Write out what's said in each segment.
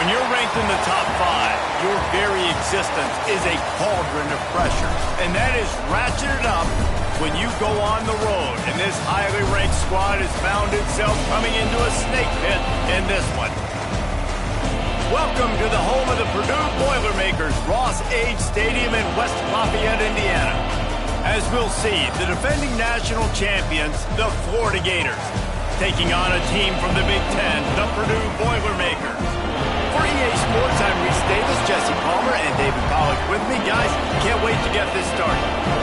When you're ranked in the top 5, your very existence is a cauldron of pressure. And that is ratcheted up when you go on the road. And this highly ranked squad has found itself coming into a snake pit in this one. Welcome to the home of the Purdue Boilermakers, Ross-Age Stadium in West Lafayette, Indiana. As we'll see, the defending national champions, the Florida Gators, taking on a team from the Big Ten, the Purdue Boilermakers. For EA Sports, I'm Reese Davis, Jesse Palmer, and David Pollack with me. Guys, can't wait to get this started.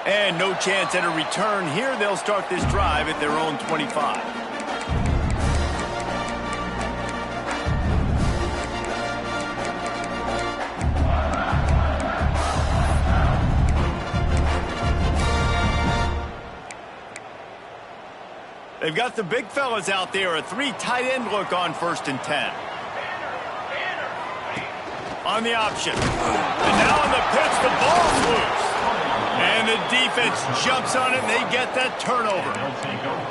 And no chance at a return here. They'll start this drive at their own 25. They've got the big fellas out there. A 3 tight end look on 1st and 10. On the option. And now on the pitch, the ball's loose. And the defense jumps on it, and they get that turnover.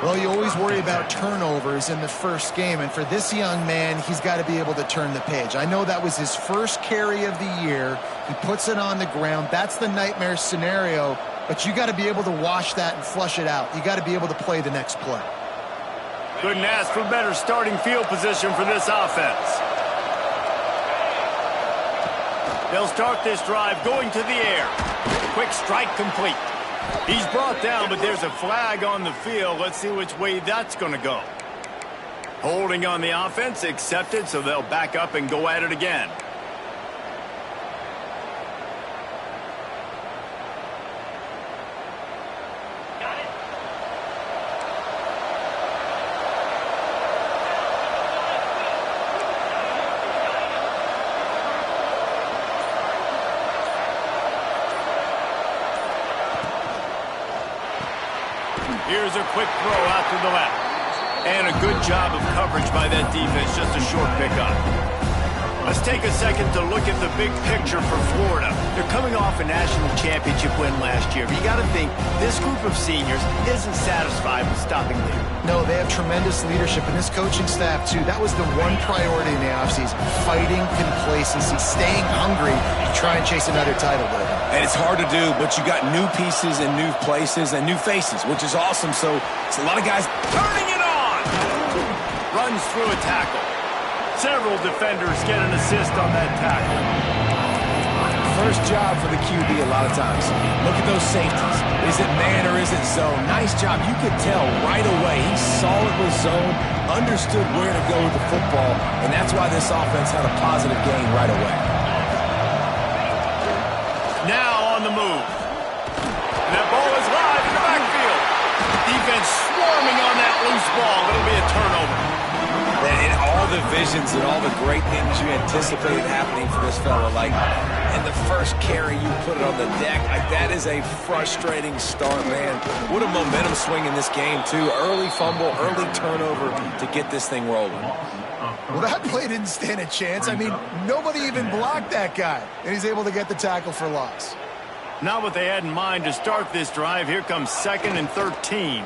Well, you always worry about turnovers in the first game, and for this young man, he's got to be able to turn the page. I know that was his first carry of the year. He puts it on the ground. That's the nightmare scenario, but you got to be able to wash that and flush it out. You got to be able to play the next play. Couldn't ask for better starting field position for this offense. They'll start this drive going to the air. Quick strike complete. He's brought down, but there's a flag on the field. Let's see which way that's going to go. Holding on the offense, accepted, so they'll back up and go at it again. Here's a quick throw out to the left. And a good job of coverage by that defense, just a short pickup. Let's take a second to look at the big picture for Florida. They're coming off a national championship win last year. But you got to think this group of seniors isn't satisfied with stopping there. No, they have tremendous leadership, and this coaching staff, too. That was the one priority in the offseason, fighting complacency, staying hungry to try and chase another title with it. And it's hard to do, but you got new pieces and new places and new faces, which is awesome. So it's a lot of guys turning it on. Runs through a tackle. Several defenders get an assist on that tackle. First job for the QB a lot of times. Look at those safeties. Is it man or is it zone? Nice job. You could tell right away he saw it was zone, understood where to go with the football, and that's why this offense had a positive gain right away. Now on the move. And that ball is live in the backfield. Defense swarming on that loose ball. It'll be a turnover. And all the visions and all the great things you anticipated happening for this fella, like in the first carry you put it on the deck, like that is a frustrating start, man. What a momentum swing in this game, too. Early fumble, early turnover to get this thing rolling. Well, that play didn't stand a chance. I mean, nobody even blocked that guy, and he's able to get the tackle for loss. Not what they had in mind to start this drive. Here comes 2nd and 13.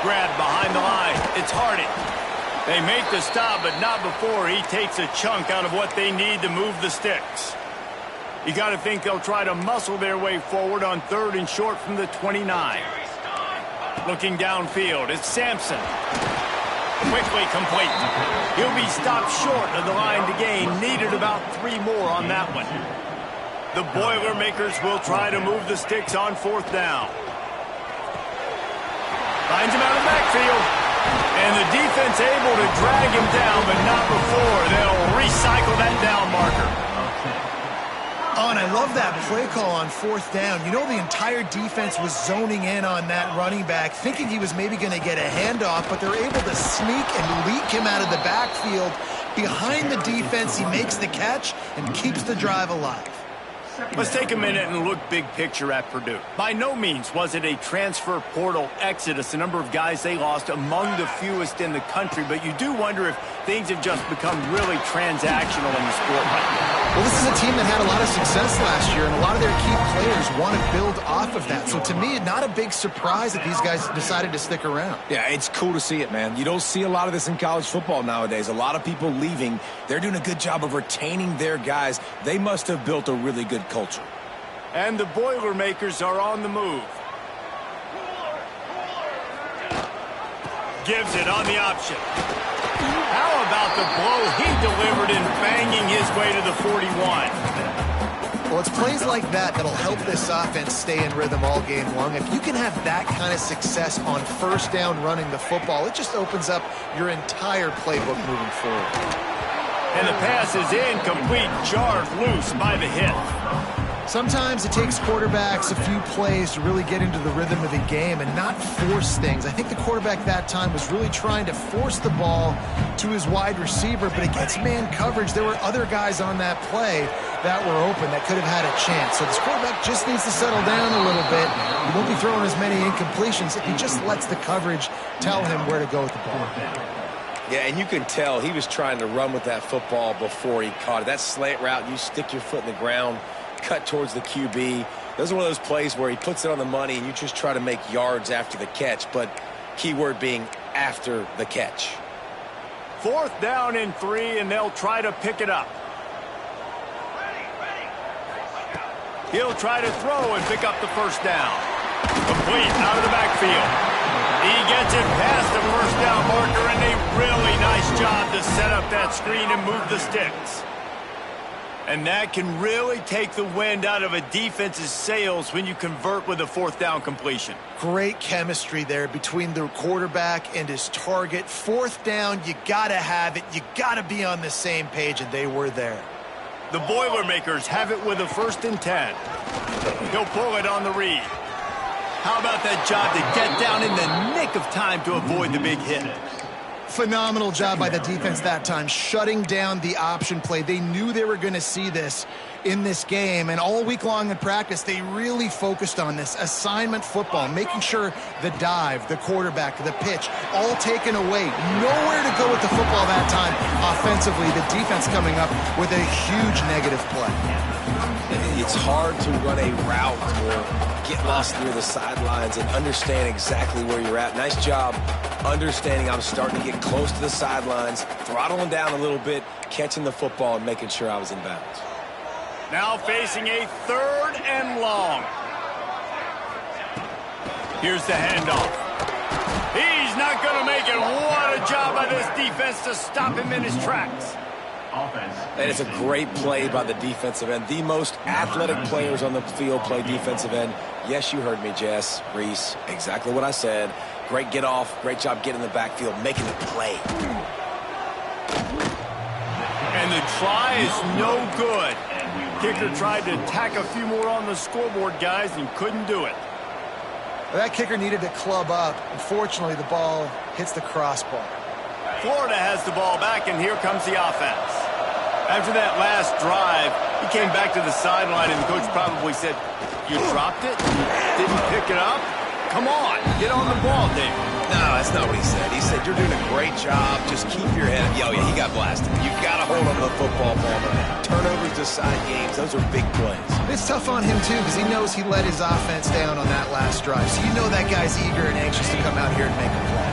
Grabbed behind the line. It's Hardy. They make the stop, but not before he takes a chunk out of what they need to move the sticks. You got to think they'll try to muscle their way forward on 3rd and short from the 29. Looking downfield, it's Sampson. Quickly complete. He'll be stopped short of the line to gain. Needed about 3 more on that one. The Boilermakers will try to move the sticks on 4th down. Finds him out of the backfield. And the defense able to drag him down, but not before they'll recycle that down marker. Oh, and I love that play call on fourth down. You know, the entire defense was zoning in on that running back, thinking he was maybe going to get a handoff, but they're able to sneak and leak him out of the backfield. Behind the defense, he makes the catch and keeps the drive alive. Let's take a minute and look big picture at Purdue. By no means was it a transfer portal exodus, the number of guys they lost among the fewest in the country, but you do wonder if things have just become really transactional in the sport right now. Well, this is a team that had a lot of success last year, and a lot of their key players want to build off of that. So to me, not a big surprise that these guys decided to stick around. Yeah, it's cool to see it, man. You don't see a lot of this in college football nowadays. A lot of people leaving. They're doing a good job of retaining their guys. They must have built a really good culture. And the Boilermakers are on the move. Gives it on the option. How about the blow he delivered in banging his way to the 41? Well, it's plays like that that'll help this offense stay in rhythm all game long. If you can have that kind of success on first down running the football, it just opens up your entire playbook moving forward. And the pass is incomplete, jarred loose by the hit. Sometimes it takes quarterbacks a few plays to really get into the rhythm of the game and not force things. I think the quarterback that time was really trying to force the ball to his wide receiver, but against man coverage, there were other guys on that play that were open that could have had a chance. So this quarterback just needs to settle down a little bit. He won't be throwing as many incompletions if he just lets the coverage tell him where to go with the ball. Yeah, and you can tell he was trying to run with that football before he caught it. That slant route, you stick your foot in the ground, cut towards the QB. Those are one of those plays where he puts it on the money and you just try to make yards after the catch, but keyword being after the catch. 4th down and 3, and they'll try to pick it up. He'll try to throw and pick up the first down. Complete out of the backfield. He gets it past the first down marker, and a really nice job to set up that screen and move the sticks. And that can really take the wind out of a defense's sails when you convert with a 4th down completion. Great chemistry there between the quarterback and his target. 4th down, you got to have it. You got to be on the same page, and they were there. The Boilermakers have it with a 1st and 10. He'll pull it on the read. How about that job to get down in the nick of time to avoid the big hit? Phenomenal job by the defense that time, shutting down the option play. They knew they were going to see this in this game, and all week long in practice, they really focused on this assignment football, making sure the dive, the quarterback, the pitch, all taken away. Nowhere to go with the football that time offensively. The defense coming up with a huge negative play. It's hard to run a route or get lost near the sidelines and understand exactly where you're at. Nice job understanding I was starting to get close to the sidelines, throttling down a little bit, catching the football and making sure I was in bounds. Now facing a 3rd and long. Here's the handoff. He's not going to make it. What a job by this defense to stop him in his tracks. And it's a great play by the defensive end. The most athletic players on the field play defensive end. Yes, you heard me, Jess, Reese. Exactly what I said. Great get off. Great job getting in the backfield, making the play. And the try is no good. Kicker tried to tack a few more on the scoreboard, guys, and couldn't do it. That kicker needed to club up. Unfortunately, the ball hits the crossbar. Florida has the ball back, and here comes the offense. After that last drive, he came back to the sideline, and the coach probably said, "You dropped it? Didn't pick it up? Come on, get on the ball, Dave." No, that's not what he said. He said, "You're doing a great job. Just keep your head up." Yeah, he got blasted. You've got to hold on to the football, Palmer. Turnovers decide games. Those are big plays. It's tough on him, too, because he knows he let his offense down on that last drive. So you know that guy's eager and anxious to come out here and make a play.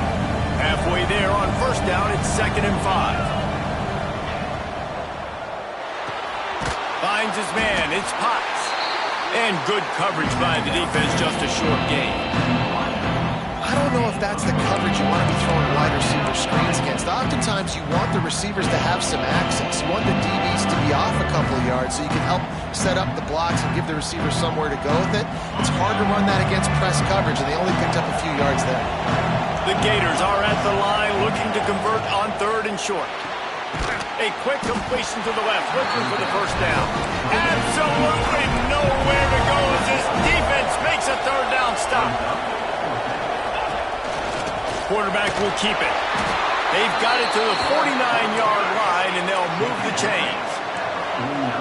Halfway there on 1st down, it's 2nd and 5. Finds his man, it's Potts. And good coverage by the defense, just a short gain. I don't know if that's the coverage you want to be throwing wide receiver screens against. Oftentimes you want the receivers to have some access. You want the DBs to be off a couple of yards so you can help set up the blocks and give the receivers somewhere to go with it. It's hard to run that against press coverage, and they only picked up a few yards there. The Gators are at the line looking to convert on 3rd and short. A quick completion to the left, looking for the first down. Absolutely nowhere to go as this defense makes a 3rd down stop. Quarterback will keep it. They've got it to the 49-yard line, and they'll move the chains.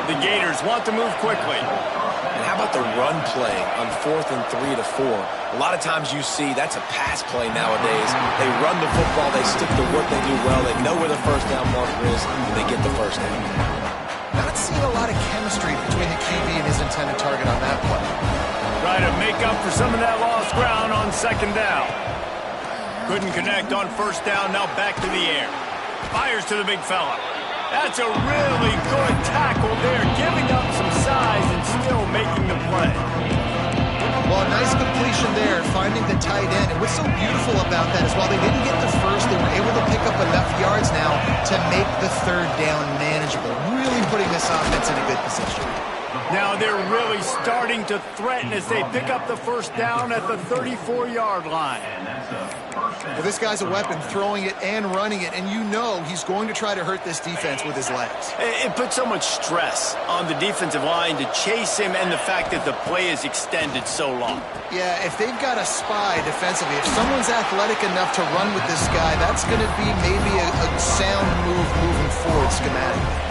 The Gators want to move quickly. And how about the run play on 4th and 3 to 4? A lot of times you see that's a pass play nowadays. They run the football, they stick to what they do well, they know where the first down marker is, and they get the first down. Not seeing a lot of chemistry between the QB and his intended target on that play. Try to make up for some of that lost ground on 2nd down. Couldn't connect on 1st down, now back to the air. Fires to the big fella. That's a really good tackle there, giving up some size and still making the play. Well, a nice completion there, finding the tight end. And what's so beautiful about that is while they didn't get the first, they were able to pick up enough yards now to make the 3rd down manageable. Really putting this offense in a good position. Now they're really starting to threaten as they pick up the 1st down at the 34-yard line. Well, this guy's a weapon, throwing it and running it, and you know he's going to try to hurt this defense with his legs. It puts so much stress on the defensive line to chase him and the fact that the play is extended so long. Yeah, if they've got a spy defensively, if someone's athletic enough to run with this guy, that's going to be maybe a sound move moving forward schematically.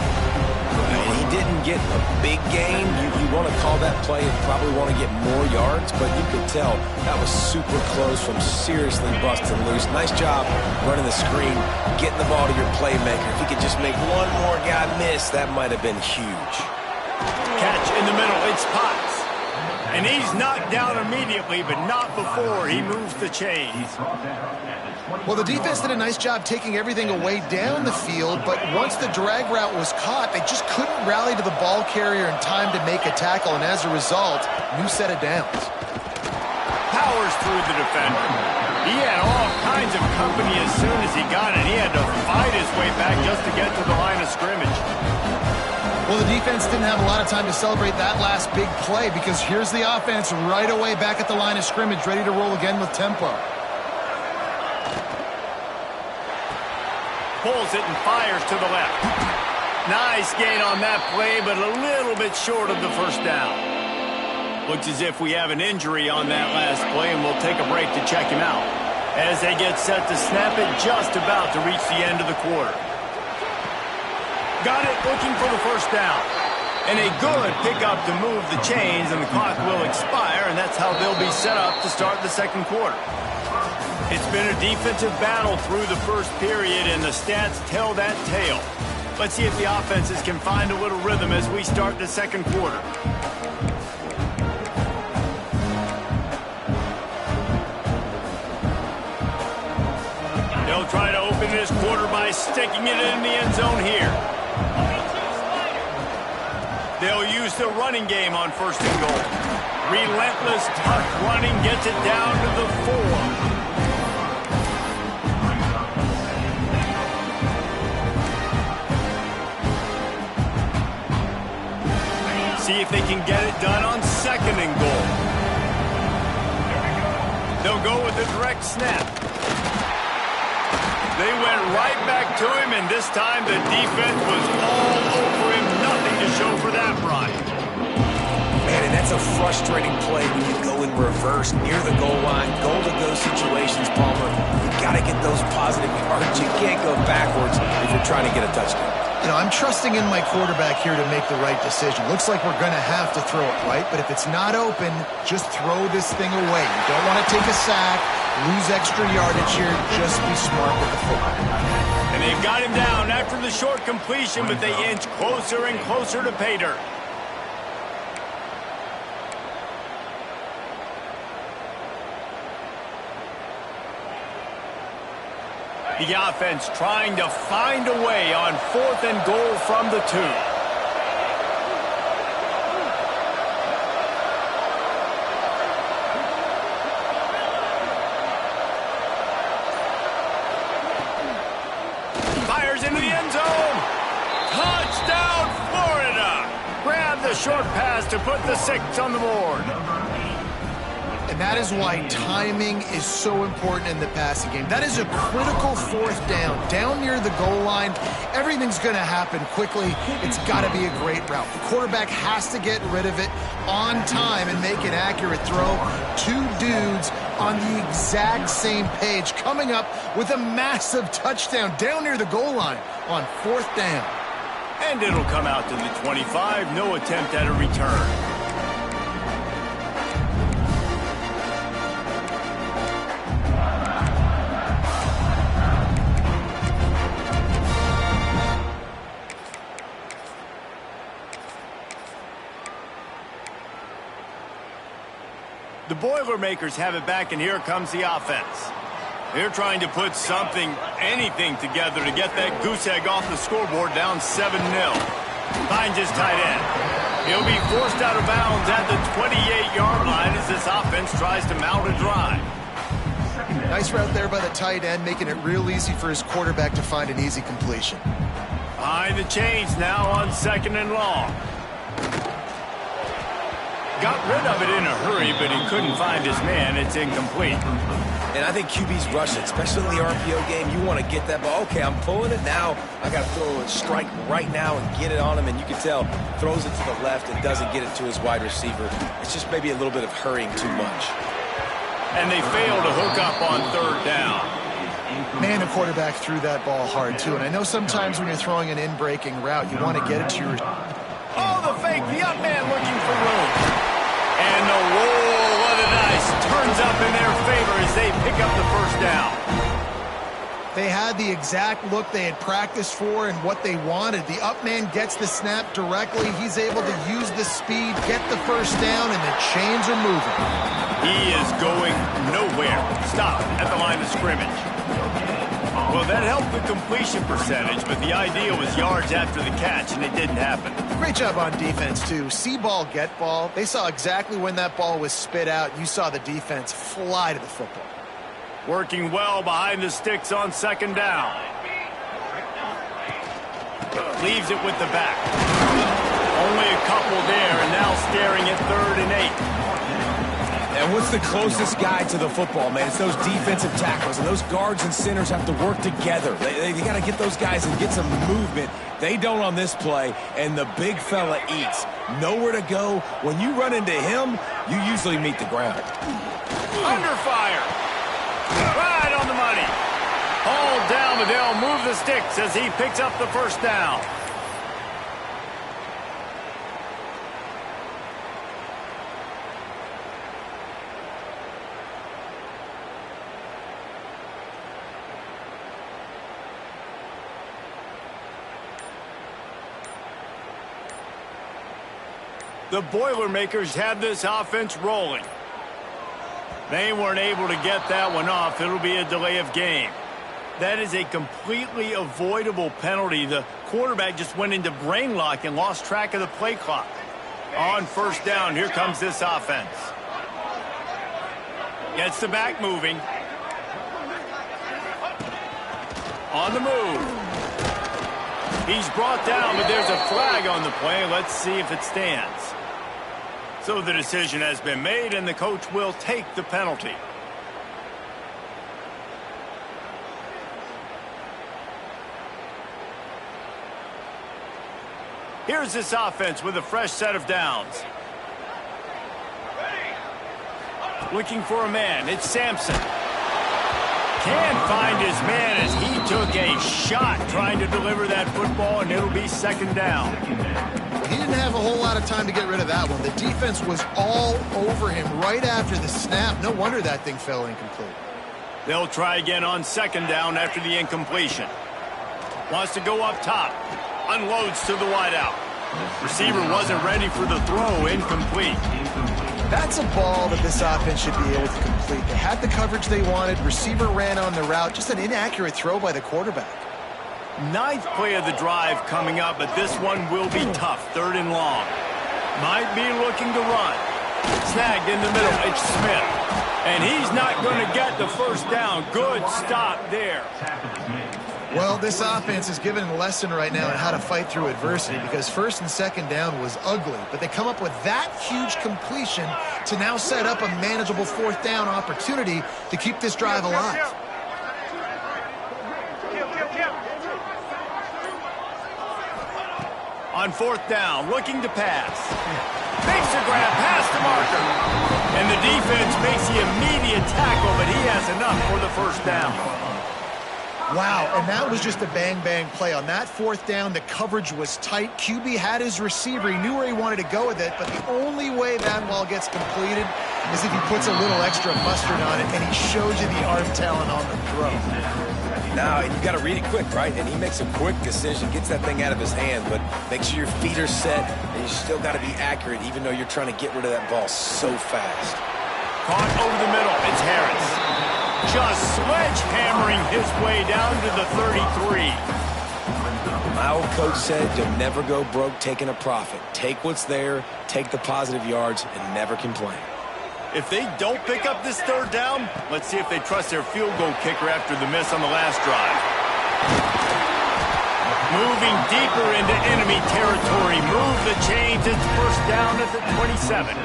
He didn't get a big gain. You want to call that play and probably want to get more yards, but you could tell that was super close from seriously busting loose. Nice job running the screen, getting the ball to your playmaker. If he could just make one more guy miss, that might have been huge. Catch in the middle. It's Potts. And he's knocked down immediately, but not before he moves the chains. Well, the defense did a nice job taking everything away down the field, but once the drag route was caught, they just couldn't rally to the ball carrier in time to make a tackle, and as a result, new set of downs. Powers through the defender. He had all kinds of company as soon as he got it. He had to fight his way back just to get to the line of scrimmage. Well, the defense didn't have a lot of time to celebrate that last big play because here's the offense right away back at the line of scrimmage, ready to roll again with tempo. Pulls it and fires to the left. Nice gain on that play, but a little bit short of the 1st down. Looks as if we have an injury on that last play, and we'll take a break to check him out. As they get set to snap it, just about to reach the end of the quarter. Got it, looking for the 1st down. And a good pickup to move the chains, and the clock will expire, and that's how they'll be set up to start the 2nd quarter. It's been a defensive battle through the 1st period, and the stats tell that tale. Let's see if the offenses can find a little rhythm as we start the 2nd quarter. They'll try to open this quarter by sticking it in the end zone here. They'll use the running game on 1st and goal. Relentless, tough running gets it down to the 4. See if they can get it done on 2nd and goal. They'll go with a direct snap. They went right back to him, and this time the defense was all over him. Nothing to show for that run. Man, and that's a frustrating play when you go in reverse near the goal line. Goal-to-go situations, Palmer. You got to get those positive yards. You can't go backwards if you're trying to get a touchdown. You know, I'm trusting in my quarterback here to make the right decision. Looks like we're going to have to throw it, right? But if it's not open, just throw this thing away. You don't want to take a sack, lose extra yardage here. Just be smart with the football. And they've got him down after the short completion, but they inch closer and closer to pay dirt. The offense trying to find a way on 4th and goal from the 2. Fires into the end zone. Touchdown, Florida. Grab the short pass to put the 6 on the board. And that is why timing is so important in the passing game. That is a critical fourth down. Down near the goal line, everything's going to happen quickly. It's got to be a great route. The quarterback has to get rid of it on time and make an accurate throw. Two dudes on the exact same page coming up with a massive touchdown down near the goal line on fourth down. And it'll come out to the 25. No attempt at a return. The Boilermakers have it back, and here comes the offense. They're trying to put something, anything together to get that goose egg off the scoreboard, down 7-0. Finds his tight end. He'll be forced out of bounds at the 28-yard line as this offense tries to mount a drive. Nice route there by the tight end, making it real easy for his quarterback to find an easy completion. Behind the chains now on 2nd and long. Got rid of it in a hurry, but he couldn't find his man. It's incomplete. And I think QB's rush it, especially in the RPO game. You want to get that ball. Okay, I'm pulling it now. I got to throw a strike right now and get it on him. And you can tell, throws it to the left and doesn't get it to his wide receiver. It's just maybe a little bit of hurrying too much. And they fail to hook up on 3rd down. Man, the quarterback threw that ball hard, too. And I know sometimes when you're throwing an in-breaking route, you want to get it to your... Oh, the fake. The up man looking for room. And the roll of the dice turns up in their favor as they pick up the first down. They had the exact look they had practiced for and what they wanted. The up man gets the snap directly. He's able to use the speed, get the first down, and the chains are moving. He is going nowhere. Stop at the line of scrimmage. Well, that helped the completion percentage, but the idea was yards after the catch, and it didn't happen. Great job on defense, too. See ball, get ball. They saw exactly when that ball was spit out. You saw the defense fly to the football. Working well behind the sticks on 2nd down. Leaves it with the back. Only a couple there, and now staring at 3rd and 8. And what's the closest guy to the football, man? It's those defensive tackles, and those guards and centers have to work together. They got to get those guys and get some movement. They don't on this play, and the big fella eats. Nowhere to go. When you run into him, you usually meet the ground. Under fire. Right on the money. Hauled down, but they'll move the sticks as he picks up the first down. The Boilermakers had this offense rolling. They weren't able to get that one off. It'll be a delay of game. That is a completely avoidable penalty. The quarterback just went into brain lock and lost track of the play clock. On 1st down, here comes this offense. Gets the back moving. On the move. He's brought down, but there's a flag on the play. Let's see if it stands. So the decision has been made, and the coach will take the penalty. Here's this offense with a fresh set of downs. Looking for a man. It's Sampson. Can't find his man as he took a shot trying to deliver that football, and it'll be 2nd down. He didn't have a whole lot of time to get rid of that one. The defense was all over him right after the snap. No wonder that thing fell incomplete. They'll try again on 2nd down after the incompletion. Wants to go up top. Unloads to the wideout. Receiver wasn't ready for the throw. Incomplete. That's a ball that this offense should be able to complete. They had the coverage they wanted. Receiver ran on the route. Just an inaccurate throw by the quarterback. 9th play of the drive coming up, but this one will be tough. 3rd and long. Might be looking to run. Snagged in the middle. It's Smith. And he's not going to get the first down. Good stop there. Well, this offense is given a lesson right now on how to fight through adversity, because first and second down was ugly, but they come up with that huge completion to now set up a manageable fourth down opportunity to keep this drive alive. On fourth down, looking to pass. Makes a grab past the marker. And the defense makes the immediate tackle, but he has enough for the first down. Wow, and that was just a bang-bang play. On that fourth down, the coverage was tight. QB had his receiver. He knew where he wanted to go with it, but the only way that ball gets completed is if he puts a little extra mustard on it, and he shows you the arm talent on the throw. Now, you got to read it quick, right? And he makes a quick decision, gets that thing out of his hand, but make sure your feet are set, and you still got to be accurate, even though you're trying to get rid of that ball so fast. Caught over the middle. It's Harris. Just sledgehammering his way down to the 33. My old coach said you'll never go broke taking a profit. Take what's there, take the positive yards, and never complain. If they don't pick up this third down, let's see if they trust their field goal kicker after the miss on the last drive. Moving deeper into enemy territory. Move the chains. It's first down at the 27.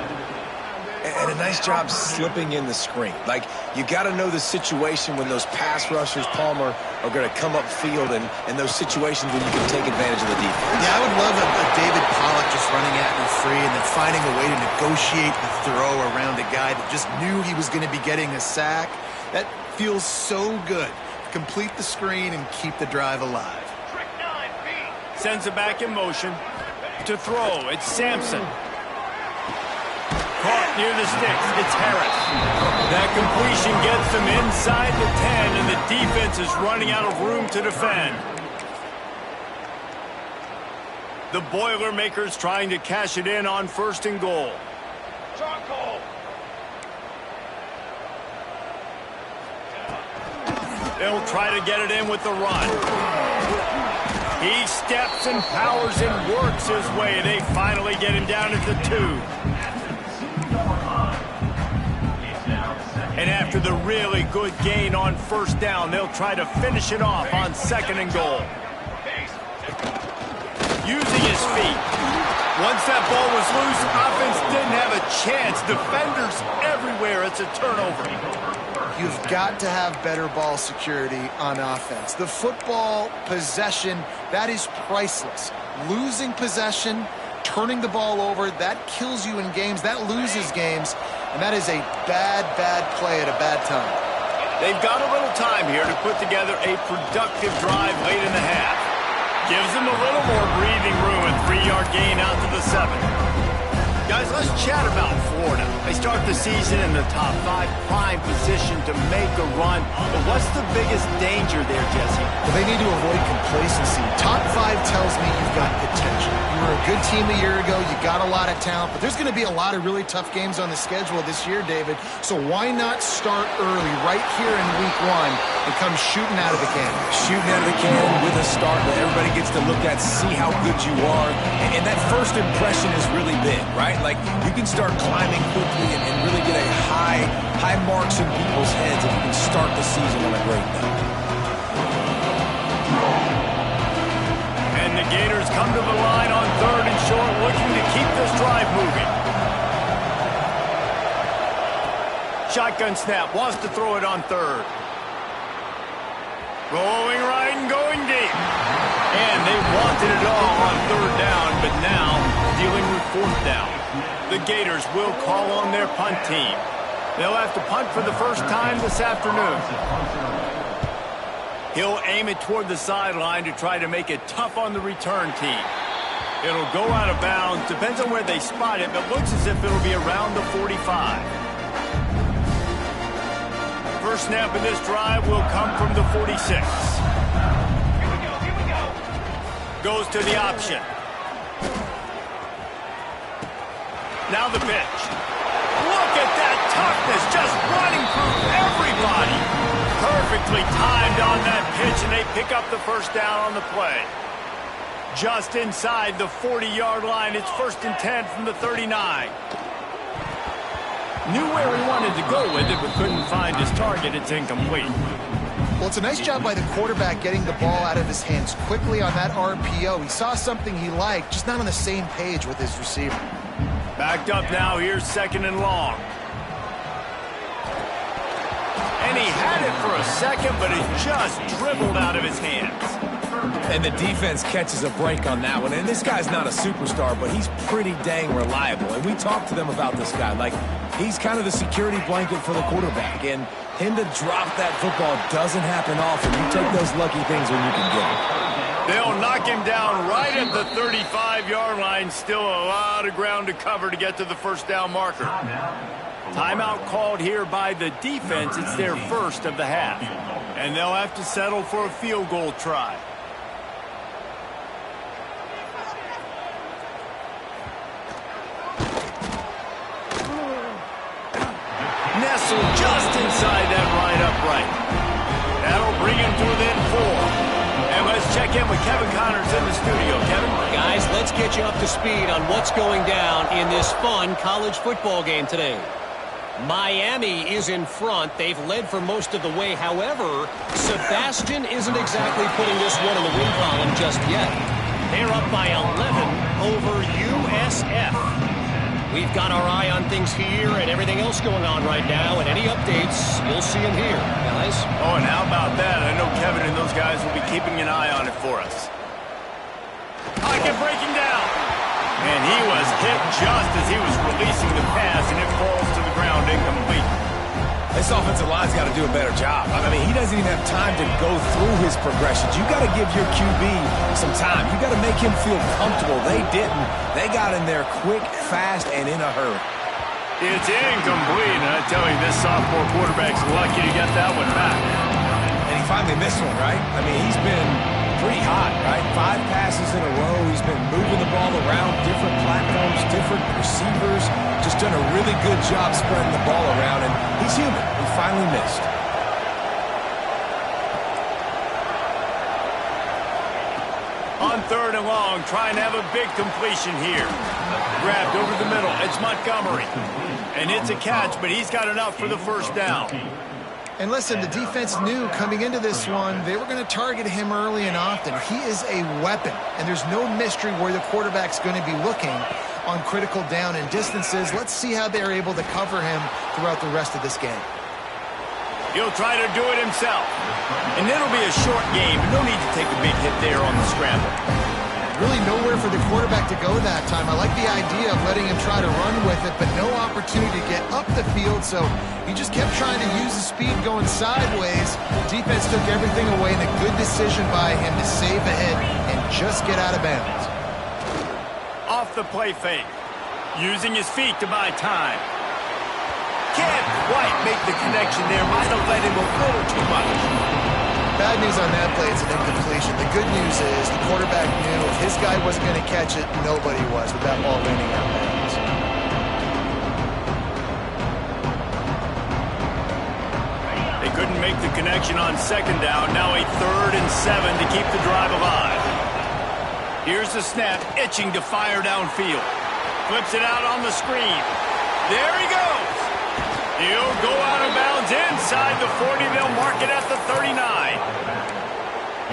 And a nice job slipping in the screen. Like, you got to know the situation when those pass rushers, Palmer, are going to come upfield and those situations when you can take advantage of the defense. Yeah, I would love a David Pollock just running at me free and then finding a way to negotiate the throw around a guy that just knew he was going to be getting a sack. That feels so good. Complete the screen and keep the drive alive. Sends it back in motion. To throw, it's Sampson. Caught near the sticks. It's Harris. That completion gets them inside the 10, and the defense is running out of room to defend. The Boilermakers trying to cash it in on first and goal. They'll try to get it in with the run. He steps and powers and works his way. They finally get him down at the 2. And after the really good gain on first down, they'll try to finish it off on second and goal. Using his feet. Once that ball was loose, offense didn't have a chance. Defenders everywhere. It's a turnover. You've got to have better ball security on offense. The football possession, that is priceless. Losing possession, turning the ball over, that kills you in games. That loses games. And that is a bad, bad play at a bad time. They've got a little time here to put together a productive drive late in the half. Gives them a little more breathing room. A 3-yard gain out to the 7. Guys, let's chat about Florida. They start the season in the top 5, prime position to make a run. But what's the biggest danger there, Jesse? Well, they need to avoid complacency. Top 5 tells me you've got potential. You were a good team a year ago. You got a lot of talent. But there's going to be a lot of really tough games on the schedule this year, David. So why not start early right here in week 1 and come shooting out of the cannon? Shooting out of the cannon with a start that everybody gets to look at, see how good you are. And that first impression is really big, right? Like, you can start climbing quickly and really get a high marks in people's heads if you can start the season on a great note. And the Gators come to the line on third and short, looking to keep this drive moving. Shotgun snap, wants to throw it on third. Rolling right and going deep. And they wanted it all on third down, but now dealing with fourth down. The Gators will call on their punt team. They'll have to punt for the first time this afternoon. He'll aim it toward the sideline to try to make it tough on the return team. It'll go out of bounds. Depends on where they spot it, but looks as if it'll be around the 45. First snap of this drive will come from the 46. Here we go. Goes to the option. Now the pitch. Look at that toughness, just running through everybody. Perfectly timed on that pitch, and they pick up the first down on the play. Just inside the 40-yard line, it's first and 10 from the 39. Knew where he wanted to go with it, but couldn't find his target. It's incomplete. Well, it's a nice job by the quarterback getting the ball out of his hands quickly on that RPO. He saw something he liked, just not on the same page with his receiver. Backed up now. Here's 2nd and long. And he had it for a second, but it just dribbled out of his hands. And the defense catches a break on that one. And this guy's not a superstar, but he's pretty dang reliable. And we talked to them about this guy. Like, he's kind of the security blanket for the quarterback. And him to drop that football doesn't happen often. You take those lucky things when you can get them. They'll knock him down right at the 35-yard line. Still a lot of ground to cover to get to the first down marker. Timeout called here by the defense. It's their first of the half. And they'll have to settle for a field goal try. Nestled just inside that right upright. That'll bring him to within 4. And let's check in with Kevin Connors in the studio. Kevin? Guys, let's get you up to speed on what's going down in this fun college football game today. Miami is in front. They've led for most of the way. However, Sebastian isn't exactly putting this one in the win column just yet. They're up by 11 over USF. We've got our eye on things here and everything else going on right now, and any updates, you'll see them here, guys. Oh, and how about that? I know Kevin and those guys will be keeping an eye on it for us. Pocket breaking down. And he was hit just as he was releasing the pass, and it falls to the ground incomplete. This offensive line's got to do a better job. I mean, he doesn't even have time to go through his progressions. You got to give your QB some time. You got to make him feel comfortable. They didn't. They got in there quick, fast, and in a hurry. It's incomplete, and I tell you, this sophomore quarterback's lucky to get that one back. And he finally missed one, right? I mean, he's been pretty hot, right? 5 passes in a row. He's been moving the ball around different platforms, different receivers. Just done a really good job spreading the ball around, and he's human. He finally missed. On 3rd and long, trying to have a big completion here. Grabbed over the middle. It's Montgomery. And it's a catch, but he's got enough for the first down. And listen, the defense knew coming into this one, they were going to target him early and often. He is a weapon, and there's no mystery where the quarterback's going to be looking on critical down and distances. Let's see how they're able to cover him throughout the rest of this game. He'll try to do it himself. And it'll be a short game. No need to take a big hit there on the scramble. Really nowhere for the quarterback to go that time. I like the idea of letting him try to run with it, but no opportunity to get up the field, so he just kept trying to use the speed going sideways. Defense took everything away, and a good decision by him to save a hit and just get out of bounds. Off the play fake. Using his feet to buy time. Can't quite make the connection there. Might have let him a little too much. Bad news on that play, it's an incompletion. The good news is the quarterback knew if his guy wasn't going to catch it, nobody was with that ball landing out of bounds. They couldn't make the connection on 2nd down. Now a 3rd and 7 to keep the drive alive. Here's the snap, itching to fire downfield. Flips it out on the screen. There he goes. He'll go out of bounds inside the 40. They'll mark it at the 39.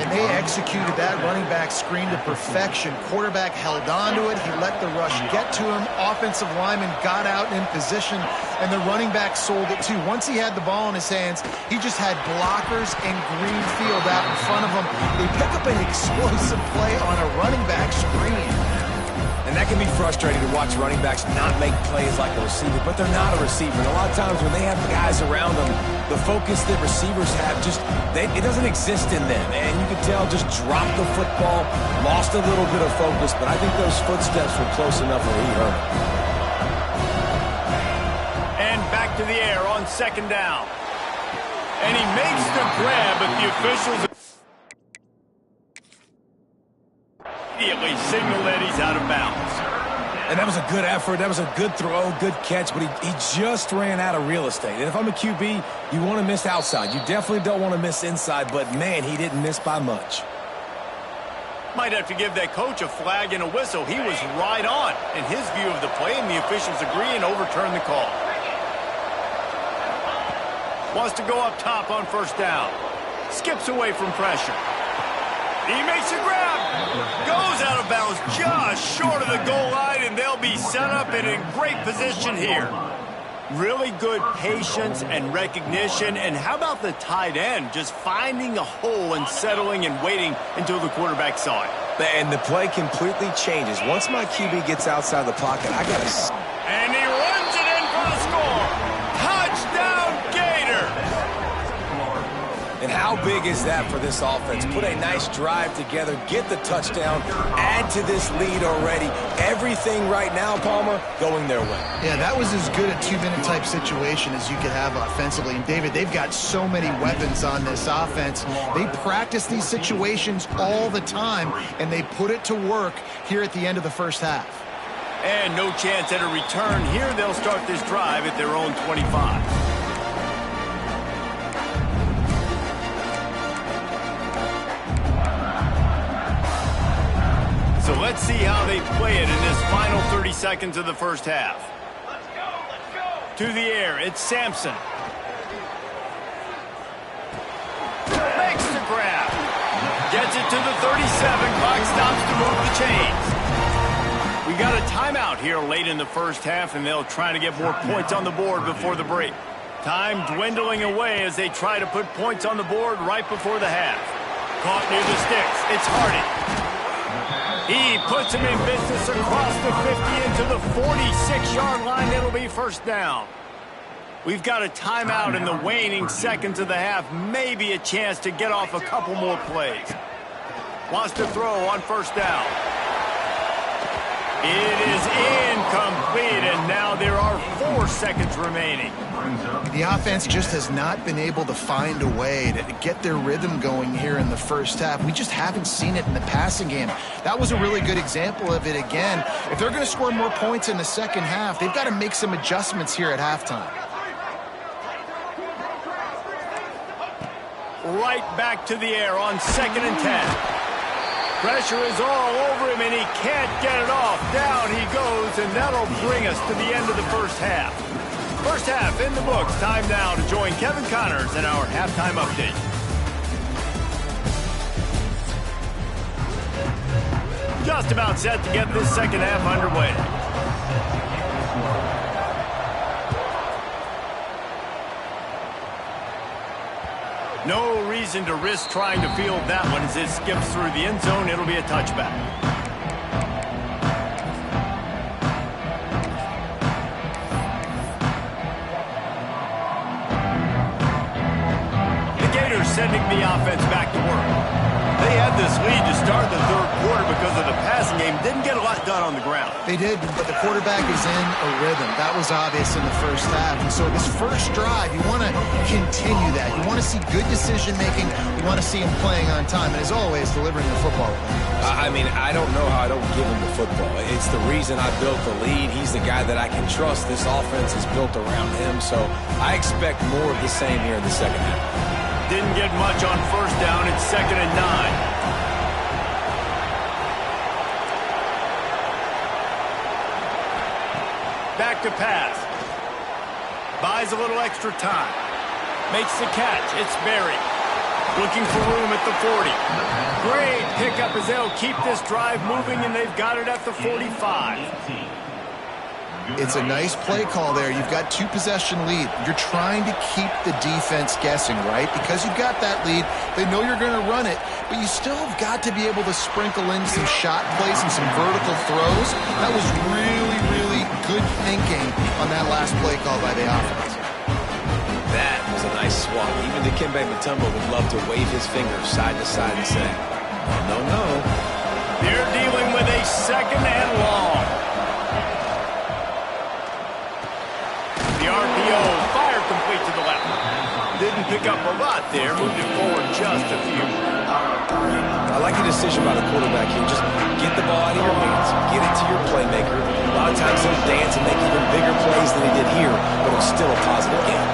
And they executed that running back screen to perfection. Quarterback held on to it. He let the rush get to him. Offensive lineman got out in position, and the running back sold it too. Once he had the ball in his hands, he just had blockers and green field out in front of him. They pick up an explosive play on a running back screen. And that can be frustrating to watch running backs not make plays like a receiver, but they're not a receiver. And a lot of times when they have guys around them, the focus that receivers have it doesn't exist in them. And you can tell just dropped the football, lost a little bit of focus, but I think those footsteps were close enough where he hurt him. And back to the air on 2nd down. And he makes the grab, but the officials immediately signal that he's out of bounds. And that was a good effort. That was a good throw, good catch, but he just ran out of real estate. And if I'm a QB, you want to miss outside. You definitely don't want to miss inside, but, man, he didn't miss by much. Might have to give that coach a flag and a whistle. He was right on in his view of the play, and the officials agree and overturn the call. Wants to go up top on 1st down. skips away from pressure. He makes a grab. Goes out of bounds just short of the goal line, and they'll be set up and in great position here. Really good patience and recognition. And how about the tight end just finding a hole and settling and waiting until the quarterback saw it. And the play completely changes. Once my QB gets outside the pocket, I got to... And he runs it in for the score. Touchdown, Gator. And how big is that for this offense? Put a nice drive together, get the touchdown, add to this lead already. Everything right now, Palmer, going their way. Yeah, that was as good a two-minute type situation as you could have offensively. And, David, they've got so many weapons on this offense. They practice these situations all the time, and they put it to work here at the end of the first half. And no chance at a return here. They'll start this drive at their own 25. So let's see how they play it in this final 30 seconds of the first half. Let's go. To the air, it's Sampson. Makes the grab. Gets it to the 37. Clock stops to move the chains. We got a timeout here late in the first half, and they'll try to get more points on the board before the break. Time dwindling away as they try to put points on the board right before the half. Caught near the sticks. It's Hardy. He puts him in business across the 50 into the 46-yard line. It'll be first down. We've got a timeout in the waning seconds of the half. Maybe a chance to get off a couple more plays. Wants to throw on first down. It is incomplete, and now there are 4 seconds remaining. The offense just has not been able to find a way to get their rhythm going here in the first half. We just haven't seen it in the passing game. That was a really good example of it again. If they're going to score more points in the second half, they've got to make some adjustments here at halftime. Right back to the air on 2nd and 10. Pressure is all over him, and he can't get it off. Down he goes, and that'll bring us to the end of the first half. First half in the books. Time now to join Kevin Connors in our halftime update. Just about set to get this second half underway. No reason to risk trying to field that one as it skips through the end zone. It'll be a touchback. The Gators sending the offense back to work. They had this lead to start the third quarter because of the passing game. Didn't get a lot done on the ground. They did, but the quarterback is in a rhythm. That was obvious in the first half. And so this first drive, you want to continue that. You want to see good decision-making. You want to see him playing on time. And as always, delivering the football. I mean, I don't know how I don't give him the football. It's the reason I built the lead. He's the guy that I can trust. This offense is built around him. So I expect more of the same here in the second half. Didn't get much on first down. It's 2nd and 9. Back to pass. Buys a little extra time. Makes the catch. It's Berry. Looking for room at the 40. Great pickup as they'll keep this drive moving, and they've got it at the 45. It's a nice play call there. You've got 2-possession lead. You're trying to keep the defense guessing, right? Because you've got that lead. They know you're going to run it, but you still have got to be able to sprinkle in some shot plays and some vertical throws. That was really, really good thinking on that last play call by the offense. That was a nice swap. Even Dikembe Mutombo would love to wave his fingers side to side and say, no, no. They're dealing with a 2nd and long. The RPO fired complete to the left. Didn't pick up a lot there. Moved it forward just a few. I like the decision by the quarterback here. Just get the ball out of your hands. Get it to your playmaker. A lot of times he'll dance and make even bigger plays than he did here, but it's still a positive game.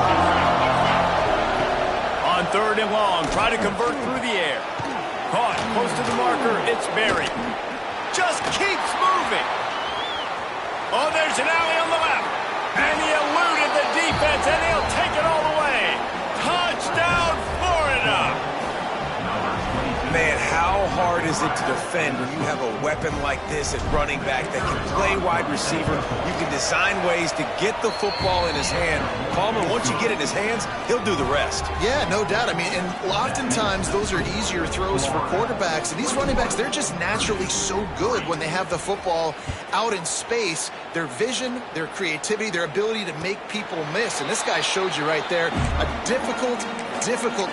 On 3rd and long, try to convert through the air. Caught close to the marker. It's Berry. Just keeps moving. Oh, there's an alley on the left. And he eluded the defense, and he'll take it all the way. Touchdown, Florida. is it to defend when you have a weapon like this at running back that can play wide receiver? You can design ways to get the football in his hand. Palmer, once you get it in his hands, he'll do the rest. Yeah, no doubt. I mean, and oftentimes those are easier throws for quarterbacks. And these running backs, they're just naturally so good when they have the football out in space. Their vision, their creativity, their ability to make people miss. And this guy showed you right there a difficult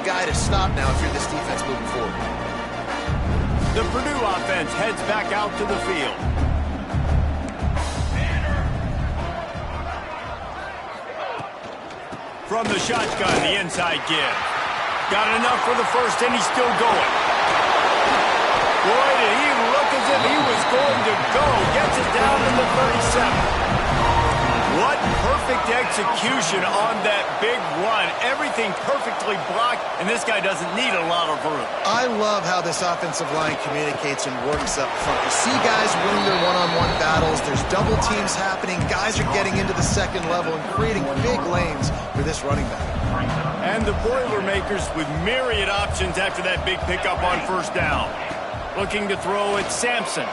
guy to stop now if you're this defense moving forward. The Purdue offense heads back out to the field. From the shotgun, the inside give. Got enough for the first, and he's still going. Boy, did he look as if he was going to go. Gets it down to the 37. What perfect execution on that big run. Everything perfectly blocked, and this guy doesn't need a lot of room. I love how this offensive line communicates and works up front. You see guys winning their one-on-one battles. There's double teams happening. Guys are getting into the second level and creating big lanes for this running back. And the Boilermakers with myriad options after that big pickup on first down. Looking to throw at Sampson.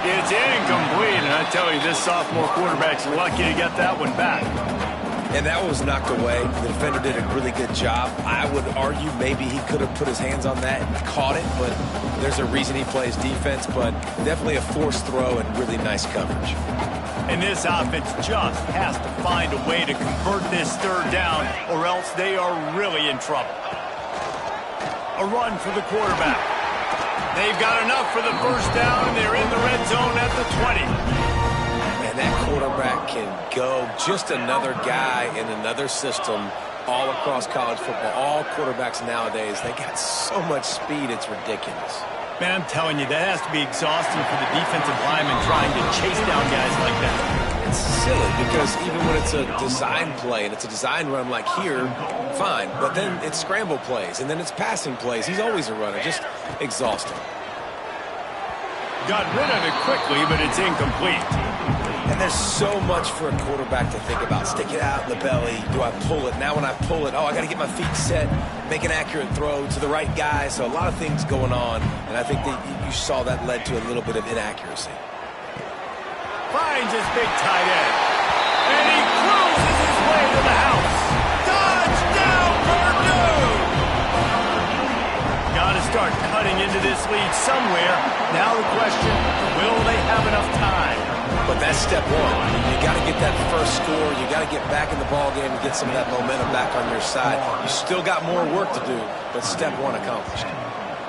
It's incomplete, and I tell you, this sophomore quarterback's lucky to get that one back. And that was knocked away. The defender did a really good job. I would argue maybe he could have put his hands on that and caught it, but there's a reason he plays defense, but definitely a forced throw and really nice coverage. And this offense just has to find a way to convert this third down, or else they are really in trouble. A run for the quarterback. They've got enough for the first down, and they're in the red zone at the 20. Man, that quarterback can go. Just another guy in another system all across college football. All quarterbacks nowadays, they got so much speed, it's ridiculous. Man, I'm telling you, that has to be exhausting for the defensive lineman trying to chase down guys like that. It's silly because even when it's a design play and it's a design run like here, fine. But then it's scramble plays and then it's passing plays. He's always a runner. Just exhausting. Got rid of it quickly, but it's incomplete. And there's so much for a quarterback to think about. Stick it out in the belly. Do I pull it? Now when I pull it, I got to get my feet set, make an accurate throw to the right guy. So a lot of things going on. And I think that you saw that led to a little bit of inaccuracy. Finds his big tight end. And he cruises his way to the house. Touchdown, Purdue! Got to start cutting into this lead somewhere. Now the question, will they have enough time? But that's step one. You got to get that first score. You got to get back in the ball game and get some of that momentum back on your side. You still got more work to do, but step one accomplished.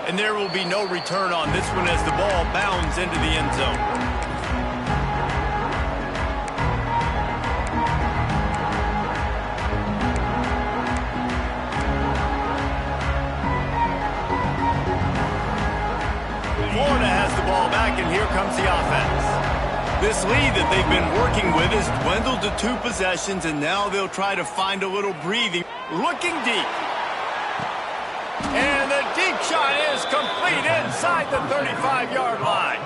And there will be no return on this one as the ball bounds into the end zone. Florida has the ball back, and here comes the offense. This lead that they've been working with has dwindled to 2 possessions, and now they'll try to find a little breathing. Looking deep. And the deep shot is complete inside the 35-yard line.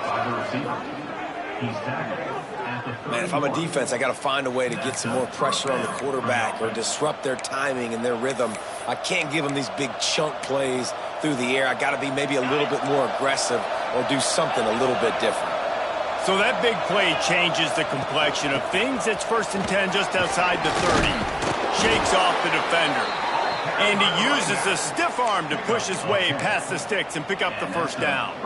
Man, if I'm a defense, I got to find a way to get some more pressure on the quarterback or disrupt their timing and their rhythm. I can't give them these big chunk plays through the air. I got to be maybe a little bit more aggressive or do something a little bit different. So that big play changes the complexion of things. It's 1st and 10 just outside the 30. Shakes off the defender. And he uses the stiff arm to push his way past the sticks and pick up the first down.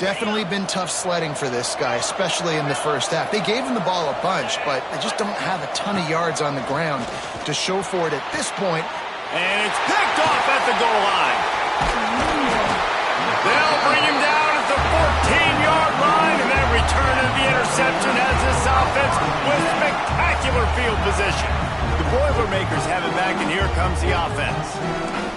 Definitely been tough sledding for this guy, especially in the first half. They gave him the ball a bunch, but they just don't have a ton of yards on the ground to show for it at this point. And it's picked off at the goal line. They'll bring him down at the 14-yard line, and then return of the interception has this offense with spectacular field position. The Boilermakers have it back, and here comes the offense.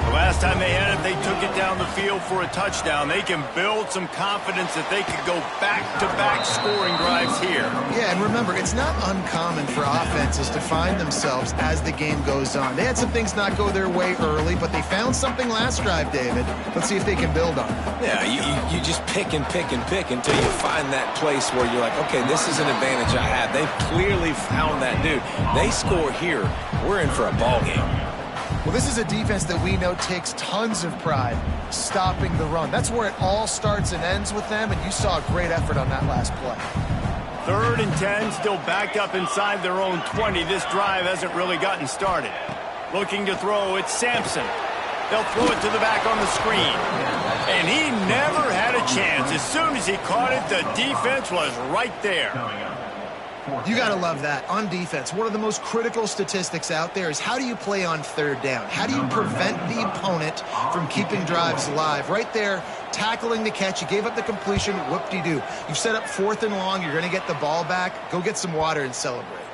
The last time they had it, they took it down the field for a touchdown. They can build some confidence that they could go back-to-back scoring drives here. Yeah, and remember, it's not uncommon for offenses to find themselves as the game goes on. They had some things not go their way early, but they found something last drive, David. Let's see if they can build on it. Yeah, you just pick and pick and pick until you find that place where you're like, okay, this is an advantage I have. They've clearly found that dude. They score here. We're in for a ball game. Well, this is a defense that we know takes tons of pride stopping the run. That's where it all starts and ends with them, and you saw a great effort on that last play. 3rd and 10, still backed up inside their own 20. This drive hasn't really gotten started. Looking to throw, it's Sampson. They'll throw it to the back on the screen. And he never had a chance. As soon as he caught it, the defense was right there. You got to love that. On defense, one of the most critical statistics out there is how do you play on 3rd down? How do you prevent the opponent from keeping drives alive? Right there, tackling the catch. You gave up the completion. Whoop-de-doo. You've set up 4th and long. You're going to get the ball back. Go get some water and celebrate.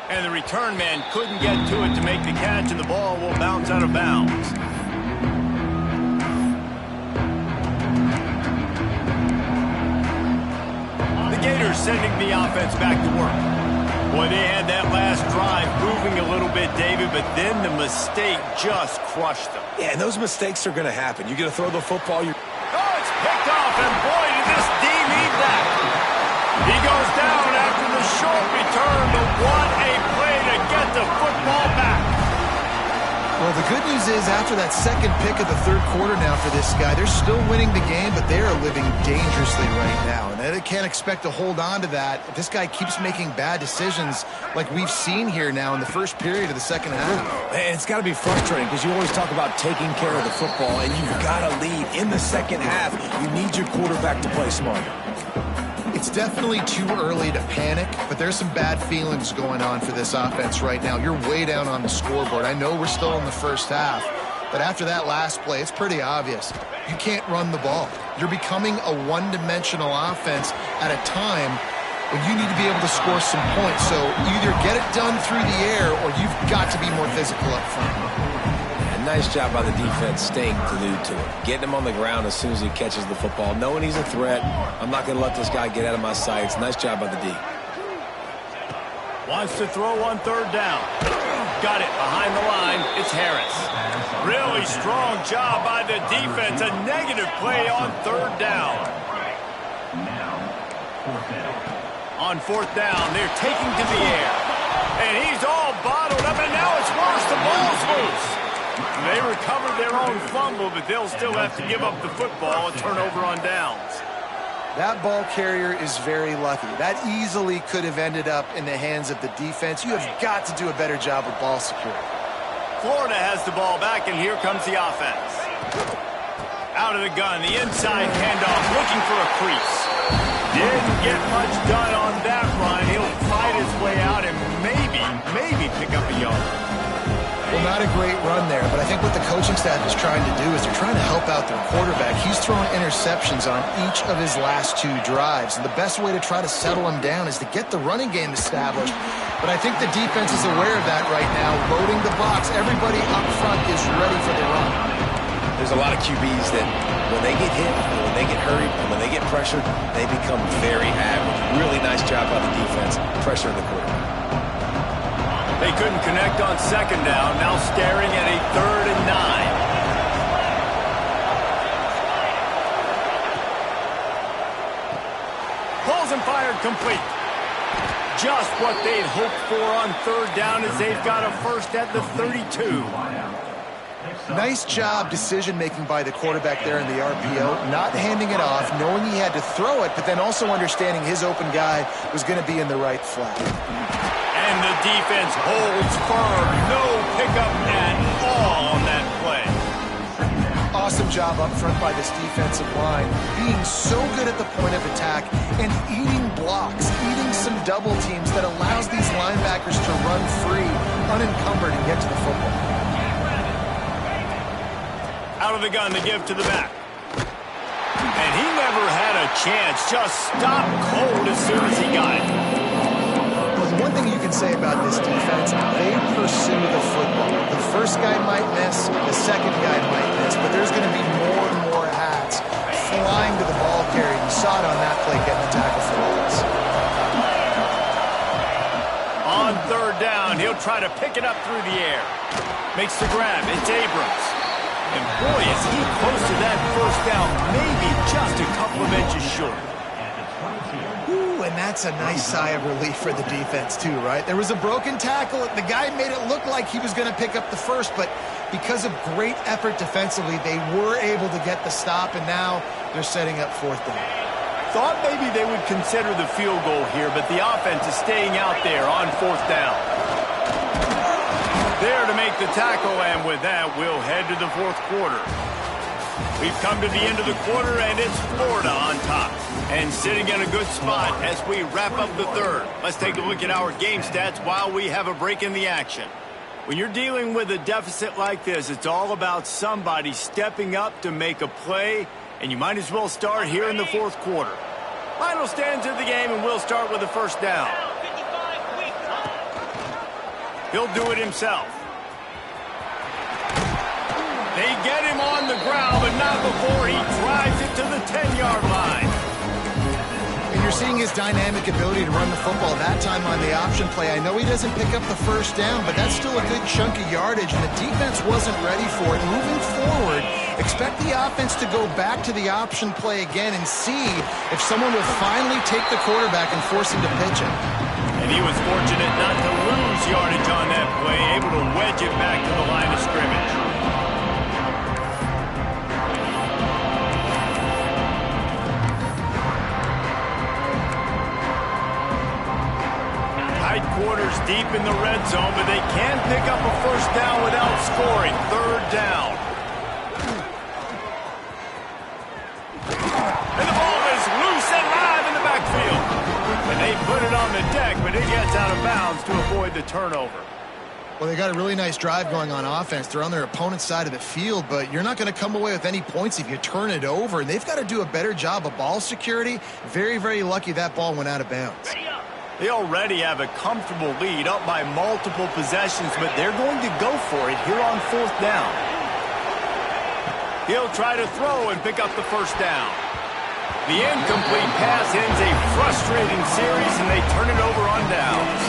And the return man couldn't get to it to make the catch, and the ball will bounce out of bounds. Gators sending the offense back to work. Boy, they had that last drive moving a little bit, David, but then the mistake just crushed them. Yeah, and those mistakes are going to happen. You're going to throw the football. Oh, it's picked off, and boy, did this D need that. He goes down after the short return, but what a play to get the football back. Well, the good news is after that second pick of the 3rd quarter now for this guy, they're still winning the game, but they are living dangerously right now. And they can't expect to hold on to that if this guy keeps making bad decisions like we've seen here now in the first period of the second half. And it's got to be frustrating because you always talk about taking care of the football, and you've got to lead in the second half. You need your quarterback to play smarter. It's definitely too early to panic, but there's some bad feelings going on for this offense right now. You're way down on the scoreboard. I know we're still in the first half, but after that last play, it's pretty obvious. You can't run the ball. You're becoming a one-dimensional offense at a time when you need to be able to score some points. So either get it done through the air or you've got to be more physical up front. Nice job by the defense staying glued to it. Getting him on the ground as soon as he catches the football. Knowing he's a threat. I'm not going to let this guy get out of my sights. Nice job by the D. Wants to throw on 3rd down. Got it behind the line. It's Harris. Really strong job by the defense. A negative play on 3rd down. On 4th down, they're taking to the air. And he's all bottled up, and now it's worse. The ball's loose. They recovered their own fumble, but they'll still have to give up the football. A turnover on downs. That ball carrier is very lucky. That easily could have ended up in the hands of the defense. You have got to do a better job of ball security. Florida has the ball back, and here comes the offense. Out of the gun, the inside handoff, looking for a crease. Didn't get much done on that run. He'll fight his way out and maybe pick up a yard. Well, not a great run there, but I think what the coaching staff is trying to do is they're trying to help out their quarterback. He's throwing interceptions on each of his last 2 drives, and the best way to try to settle him down is to get the running game established. But I think the defense is aware of that right now, loading the box. Everybody up front is ready for the run. There's a lot of QBs that when they get hit, when they get hurried, and when they get pressured, they become very average. Really nice job by the defense, pressuring the quarterback. They couldn't connect on 2nd down, now staring at a 3rd and 9. Pulls and fired complete. Just what they'd hoped for on 3rd down as they've got a first at the 32. Nice job decision-making by the quarterback there in the RPO, not handing it off, knowing he had to throw it, but then also understanding his open guy was going to be in the right flat. And the defense holds firm. No pickup at all on that play. Awesome job up front by this defensive line, being so good at the point of attack and eating blocks, eating some double teams that allows these linebackers to run free, unencumbered, and get to the football. Out of the gun to give to the back. And he never had a chance. Just stopped cold as soon as he got it. One thing you can say about this defense, they pursue the football. The first guy might miss, the second guy might miss, but there's going to be more and more hats flying to the ball carrier. You saw it on that play getting the tackle for loss. On 3rd down, he'll try to pick it up through the air. Makes the grab. It's Abrams. And boy, is he close to that first down, maybe just a couple of inches short. And that's a nice sigh of relief for the defense too, right? There was a broken tackle. The guy made it look like he was going to pick up the first, but because of great effort defensively, they were able to get the stop, and now they're setting up fourth down. Thought maybe they would consider the field goal here, but the offense is staying out there on fourth down. There to make the tackle, and with that, we'll head to the fourth quarter. We've come to the end of the quarter, and it's Florida on top. And sitting in a good spot as we wrap up the third. Let's take a look at our game stats while we have a break in the action. When you're dealing with a deficit like this, it's all about somebody stepping up to make a play, and you might as well start here in the fourth quarter. Final stands of the game, and we'll start with the first down. He'll do it himself. They get him on the ground, but not before he drives it to the 10-yard line. And you're seeing his dynamic ability to run the football. That time on the option play, I know he doesn't pick up the first down, but that's still a good chunk of yardage, and the defense wasn't ready for it. Moving forward, expect the offense to go back to the option play again and see if someone will finally take the quarterback and force him to pitch it. And he was fortunate not to lose yardage on that play, able to wedge it back to the line of scrimmage. Tight quarters deep in the red zone, but they can pick up a first down without scoring. Third down. And the ball is loose and live in the backfield. And they put it on the deck, but it gets out of bounds to avoid the turnover. Well, they got a really nice drive going on offense. They're on their opponent's side of the field, but you're not going to come away with any points if you turn it over. And they've got to do a better job of ball security. Very, very lucky that ball went out of bounds. They already have a comfortable lead, up by multiple possessions, but they're going to go for it here on fourth down. He'll try to throw and pick up the first down. The incomplete pass ends a frustrating series, and they turn it over on downs.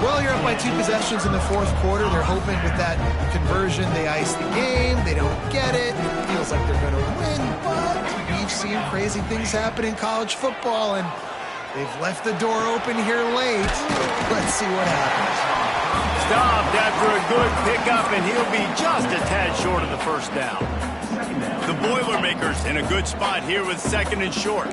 Well, you're up by 2 possessions in the fourth quarter. They're hoping with that conversion they ice the game. They don't get it. Feels like they're going to win, but we've seen crazy things happen in college football, and they've left the door open here late. Let's see what happens. Stopped after a good pickup, and he'll be just a tad short of the first down. The Boilermakers in a good spot here with second and short.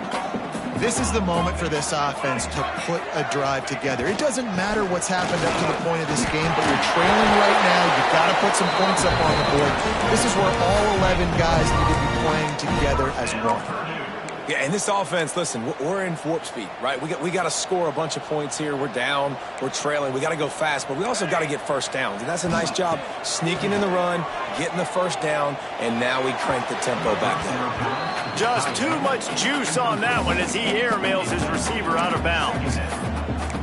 This is the moment for this offense to put a drive together. It doesn't matter what's happened up to the point of this game, but you're trailing right now. You've got to put some points up on the board. This is where all 11 guys need to be playing together as one. Yeah, and this offense, listen, we're in warp speed, right? We got to score a bunch of points here. We're down, we're trailing. We got to go fast, but we also got to get first downs. And that's a nice job sneaking in the run, getting the first down, and now we crank the tempo back there. Just too much juice on that one as he airmails his receiver out of bounds.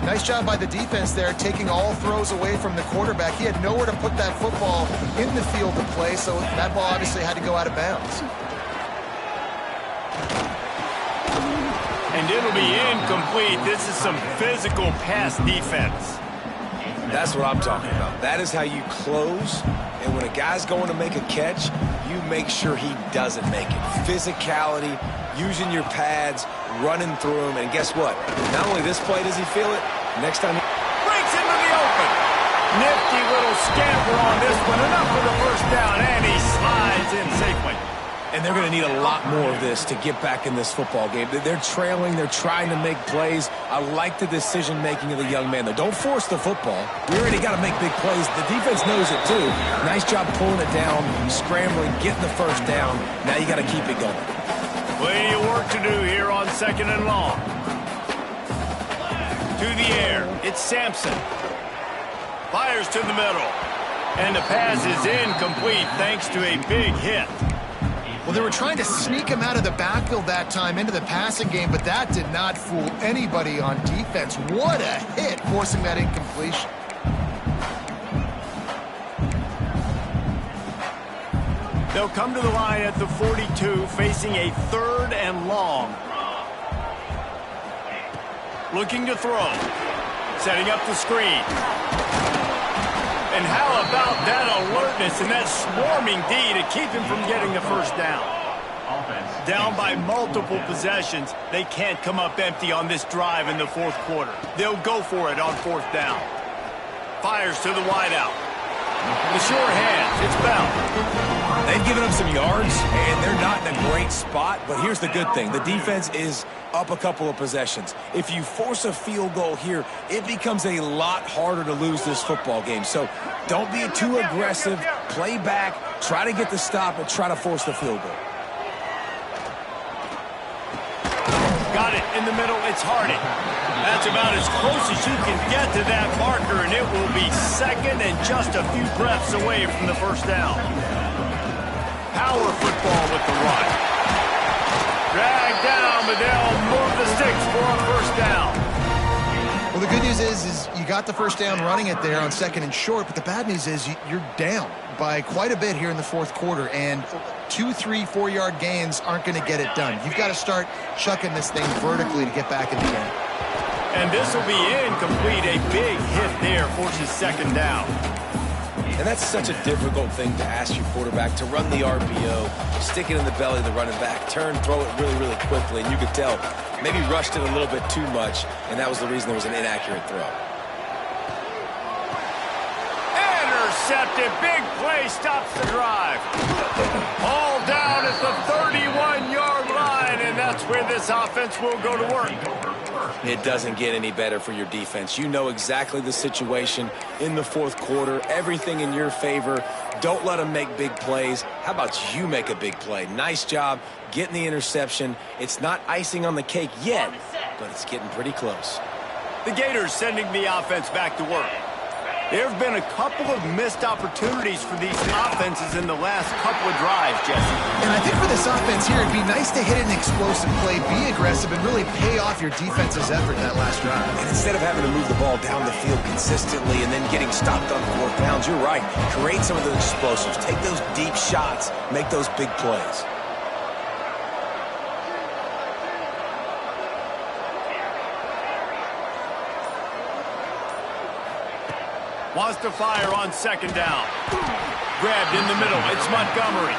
Nice job by the defense there, taking all throws away from the quarterback. He had nowhere to put that football in the field to play, so that ball obviously had to go out of bounds. And it'll be incomplete. This is some physical pass defense. That's what I'm talking about. That is how you close. And when a guy's going to make a catch, you make sure he doesn't make it. Physicality, using your pads, running through them. And guess what? Not only this play does he feel it, next time he breaks into the open. Nifty little scamper on this one. Enough for the first down, and he slides in safely. And they're going to need a lot more of this to get back in this football game. They're trailing. They're trying to make plays. I like the decision-making of the young man, though. Don't force the football. We already got to make big plays. The defense knows it, too. Nice job pulling it down, scrambling, getting the first down. Now you got to keep it going. Plenty of work to do here on second and long. To the air. It's Sampson. Fires to the middle. And the pass is incomplete thanks to a big hit. Well, they were trying to sneak him out of the backfield that time into the passing game, but that did not fool anybody on defense. What a hit, forcing that incompletion. They'll come to the line at the 42, facing a third and long. Looking to throw. Setting up the screen. And how about that alertness and that swarming D to keep him from getting the first down? Down by multiple possessions, they can't come up empty on this drive in the fourth quarter. They'll go for it on fourth down. Fires to the wideout. The sure hands. It's Bell. They've given up some yards, and they're not in a great spot, but here's the good thing. The defense is up a couple of possessions. If you force a field goal here, it becomes a lot harder to lose this football game. So don't be too aggressive. Play back, try to get the stop, and try to force the field goal. Got it in the middle. It's Harding. That's about as close as you can get to that marker, and it will be second and just a few breaths away from the first down. Power football with the run. Drag down, but they'll move the sticks for a first down. Well, the good news is you got the first down running it there on second and short, but the bad news is you're down by quite a bit here in the fourth quarter, and 2, 3, 4-yard gains aren't going to get it done. You've got to start chucking this thing vertically to get back in the game. And this will be incomplete. A big hit there forces second down. And that's such a difficult thing to ask your quarterback to run the RPO, stick it in the belly of the running back, turn, throw it really, really quickly. And you could tell maybe rushed it a little bit too much, and that was the reason there was an inaccurate throw. Intercepted. Big play stops the drive. All down at the 31-yard line, and that's where this offense will go to work. It doesn't get any better for your defense. You know exactly the situation in the fourth quarter. Everything in your favor. Don't let them make big plays. How about you make a big play? Nice job getting the interception. It's not icing on the cake yet, but it's getting pretty close. The Gators sending the offense back to work. There have been a couple of missed opportunities for these offenses in the last couple of drives, Jesse. And I think for this offense here, it'd be nice to hit an explosive play, be aggressive, and really pay off your defense's effort in that last drive. And instead of having to move the ball down the field consistently and then getting stopped on 4 downs, you're right. Create some of those explosives. Take those deep shots. Make those big plays. Wants to fire on second down. Grabbed in the middle. It's Montgomery.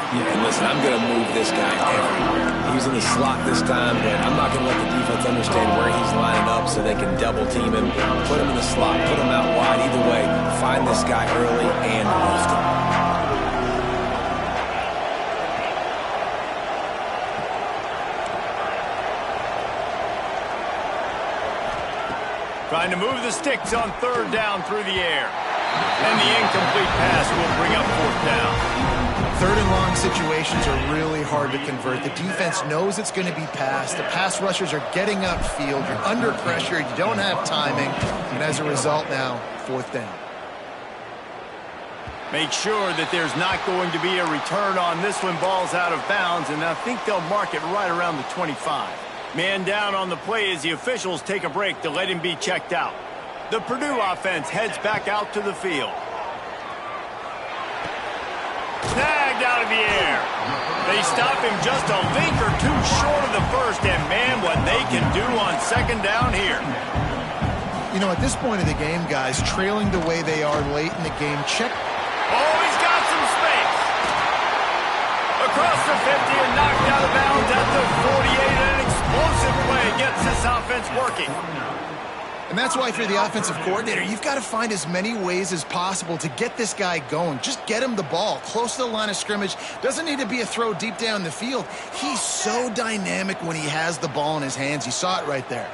Yeah, and listen, I'm going to move this guy everywhere. He's in the slot this time, but I'm not going to let the defense understand where he's lining up so they can double team him, put him in the slot, put him out wide. Either way, find this guy early and often. Trying to move the sticks on third down through the air. And the incomplete pass will bring up fourth down. Third and long situations are really hard to convert. The defense knows it's going to be passed. The pass rushers are getting upfield. You're under pressure. You don't have timing. And as a result now, fourth down. Make sure that there's not going to be a return on this one. Ball's out of bounds, and I think they'll mark it right around the 25. Man down on the play as the officials take a break to let him be checked out. The Purdue offense heads back out to the field. Snagged out of the air. They stop him just a link or two short of the first, and man, what they can do on second down here. You know, at this point of the game, guys, trailing the way they are late in the game, check. Oh, he's got some space. Across the 50 and knocked out of bounds at the 48. An explosive play gets this offense working. And that's why if you're the offensive coordinator, you've got to find as many ways as possible to get this guy going. Just get him the ball close to the line of scrimmage. Doesn't need to be a throw deep down the field. He's so dynamic when he has the ball in his hands. You saw it right there.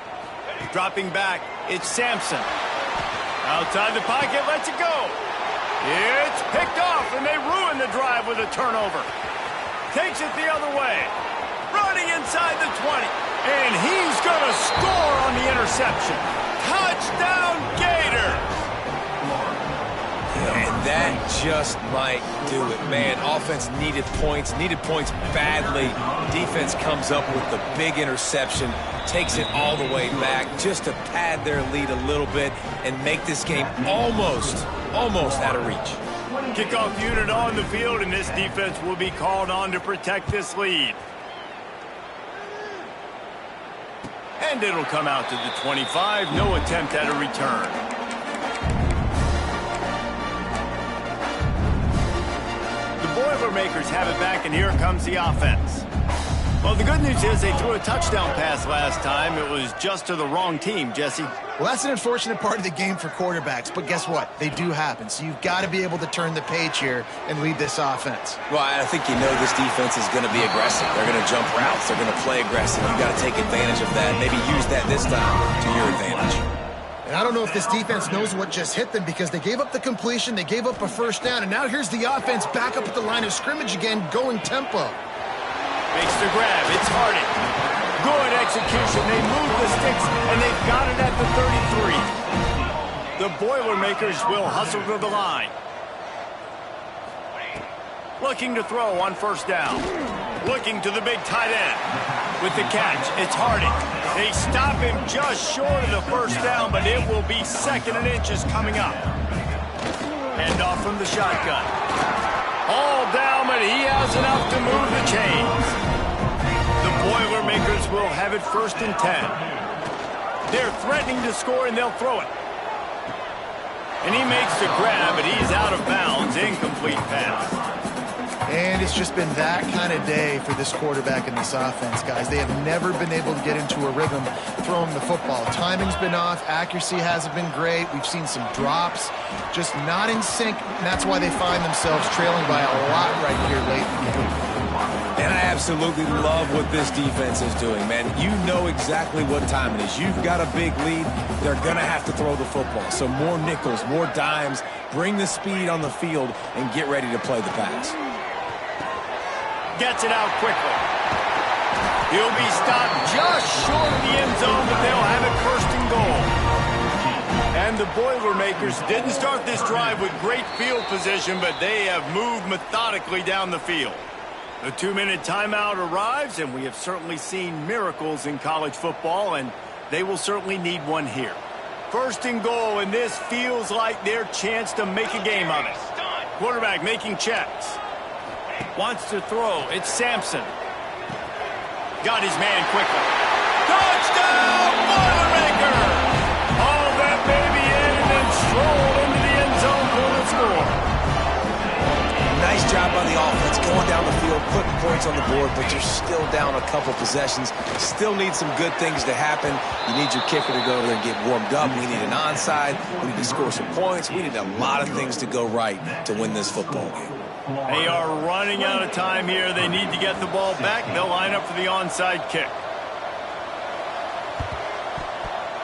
Dropping back, it's Sampson. Outside the pocket, lets it go. It's picked off, and they ruin the drive with a turnover. Takes it the other way. Running inside the 20. And he's going to score on the interception. Touchdown, Gators! And that just might do it. Man, offense needed points badly. Defense comes up with the big interception, takes it all the way back just to pad their lead a little bit and make this game almost out of reach. Kickoff unit on the field, and this defense will be called on to protect this lead. And it'll come out to the 25. No attempt at a return. The Boilermakers have it back, and here comes the offense. Well, the good news is they threw a touchdown pass last time. It was just to the wrong team, Jesse. Well, that's an unfortunate part of the game for quarterbacks, but guess what? They do happen. So you've got to be able to turn the page here and lead this offense. Well, I think you know this defense is going to be aggressive. They're going to jump routes. They're going to play aggressive. You've got to take advantage of that. Maybe use that this time to your advantage. And I don't know if this defense knows what just hit them because they gave up the completion, they gave up a first down, and now here's the offense back up at the line of scrimmage again, going tempo. Makes the grab. It's Harding. Good execution. They move the sticks, and they've got it at the 33. The Boilermakers will hustle to the line. Looking to throw on first down. Looking to the big tight end. With the catch, it's Harding. They stop him just short of the first down, but it will be 2nd and inches coming up. Hand off from the shotgun. All down, but he has enough to move the chains. The Boilermakers will have it 1st and 10. They're threatening to score, and they'll throw it. And he makes the grab, but he's out of bounds. Incomplete pass. And it's just been that kind of day for this quarterback and this offense, guys. They have never been able to get into a rhythm throwing the football. Timing's been off. Accuracy hasn't been great. We've seen some drops. Just not in sync, and that's why they find themselves trailing by a lot right here late in the game. And I absolutely love what this defense is doing, man. You know exactly what time it is. You've got a big lead. They're going to have to throw the football. So more nickels, more dimes. Bring the speed on the field and get ready to play the pass. Gets it out quickly. He'll be stopped just short of the end zone, but they'll have it 1st and goal. And the Boilermakers didn't start this drive with great field position, but they have moved methodically down the field. The 2-minute timeout arrives, and we have certainly seen miracles in college football, and they will certainly need one here. 1st and goal, and this feels like their chance to make a game of it. Quarterback making checks. Wants to throw. It's Sampson. Got his man quickly. Touchdown, Boilermaker! Haul that baby in and then stroll into the end zone for the score. Nice job on the offense, going down the field, putting points on the board, but you're still down a couple possessions. Still need some good things to happen. You need your kicker to go there and get warmed up. We need an onside. We need to score some points. We need a lot of things to go right to win this football game. They are running out of time here. They need to get the ball back. They'll line up for the onside kick.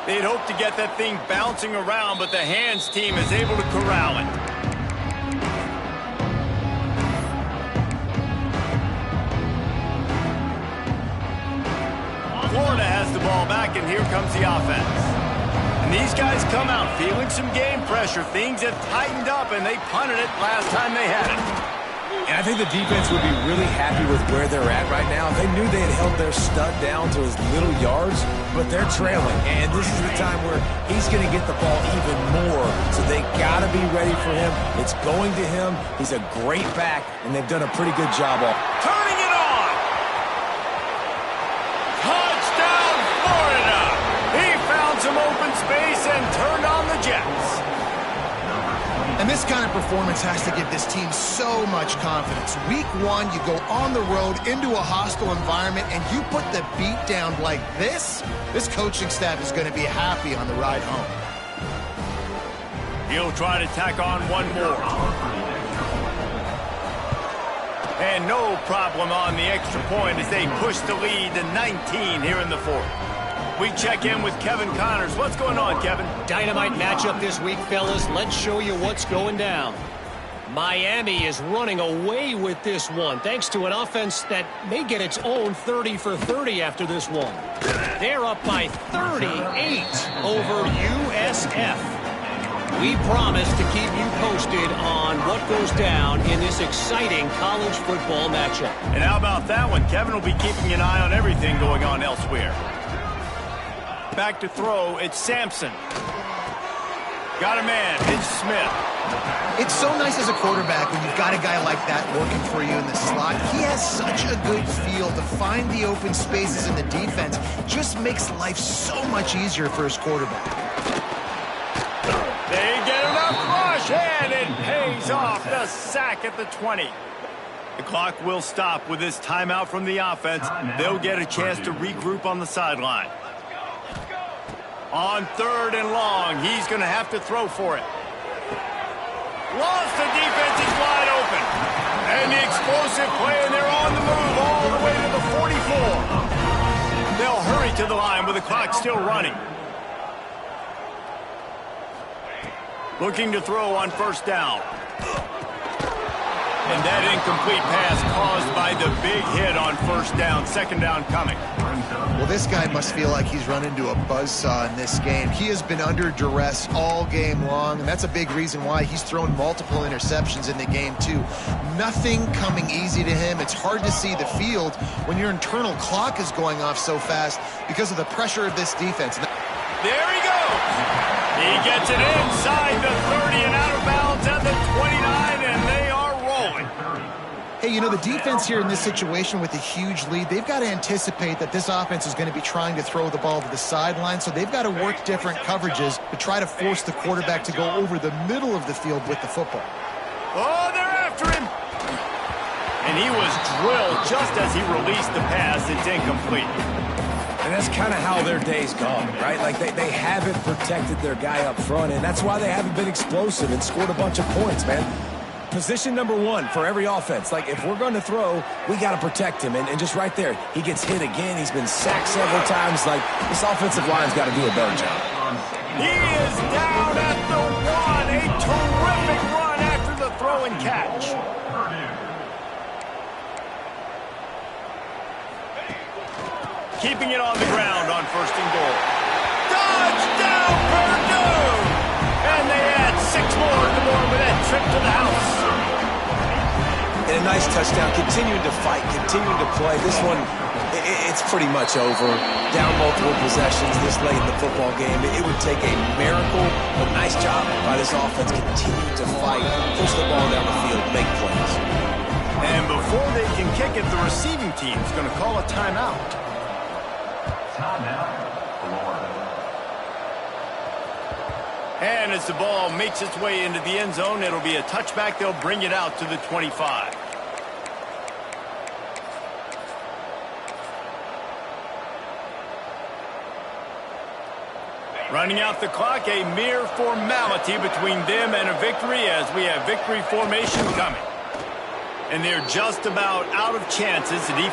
They'd hope to get that thing bouncing around, but the hands team is able to corral it. Florida has the ball back, and here comes the offense. And these guys come out feeling some game pressure. Things have tightened up, and they punted it last time they had it. And I think the defense would be really happy with where they're at right now. They knew they had held their stud down to his little yards, but they're trailing. And this is the time where he's going to get the ball even more. So they got to be ready for him. It's going to him. He's a great back, and they've done a pretty good job of turning it on. Touchdown, Florida. He found some open space and turned on the Jets. And this kind of performance has to give this team so much confidence. Week 1, you go on the road into a hostile environment, and you put the beat down like this. This coaching staff is going to be happy on the ride home. He'll try to tack on one more. And no problem on the extra point as they push the lead to 19 here in the 4th. We check in with Kevin Connors. What's going on, Kevin? Dynamite matchup this week, fellas. Let's show you what's going down. Miami is running away with this one, thanks to an offense that may get its own 30 for 30 after this one. They're up by 38 over USF. We promise to keep you posted on what goes down in this exciting college football matchup. And how about that one? Kevin will be keeping an eye on everything going on elsewhere. Back to throw, it's Sampson. Got a man, it's Smith. It's so nice as a quarterback when you've got a guy like that working for you in the slot. He has such a good feel to find the open spaces in the defense. Just makes life so much easier for his quarterback. They get enough rush, and it pays off. The sack at the 20. The clock will stop with this timeout from the offense. They'll get a chance to regroup on the sideline. On 3rd and long, he's going to have to throw for it. Lost the defense is wide open. And the explosive play, and they're on the move all the way to the 44. They'll hurry to the line with the clock still running. Looking to throw on 1st down. And that incomplete pass caused by the big hit on 1st down. 2nd down coming. Well, this guy must feel like he's run into a buzzsaw in this game. He has been under duress all game long, and that's a big reason why he's thrown multiple interceptions in the game, too. Nothing coming easy to him. It's hard to see the field when your internal clock is going off so fast because of the pressure of this defense. There he goes. He gets it inside the 30 and out of bounds at the 29, and they are rolling. Hey, you know, the defense here in this situation with a huge lead, they've got to anticipate that this offense is going to be trying to throw the ball to the sideline, so they've got to work different coverages to try to force the quarterback to go over the middle of the field with the football. Oh, they're after him. And he was drilled just as he released the pass. It's incomplete. And that's kind of how their day's gone, right? Like they haven't protected their guy up front, and that's why they haven't been explosive and scored a bunch of points, man. Position number 1 for every offense. Like, if we're going to throw, we got to protect him. And just right there, he gets hit again. He's been sacked several times. Like, this offensive line's got to do a better job. He is down at the 1. A terrific run after the throw and catch. Keeping it on the ground on 1st and goal. Touchdown, Purdue! And they add 6 more to more with that trip to the house. And a nice touchdown, continuing to fight, continuing to play. This one, it's pretty much over. Down multiple possessions this late in the football game. It would take a miracle, but nice job by this offense. Continue to fight, push the ball down the field, make plays. And before they can kick it, the receiving team's going to call a timeout. And as the ball makes its way into the end zone, it'll be a touchback. They'll bring it out to the 25. Running out the clock, a mere formality between them and a victory as we have victory formation coming. And they're just about out of chances. The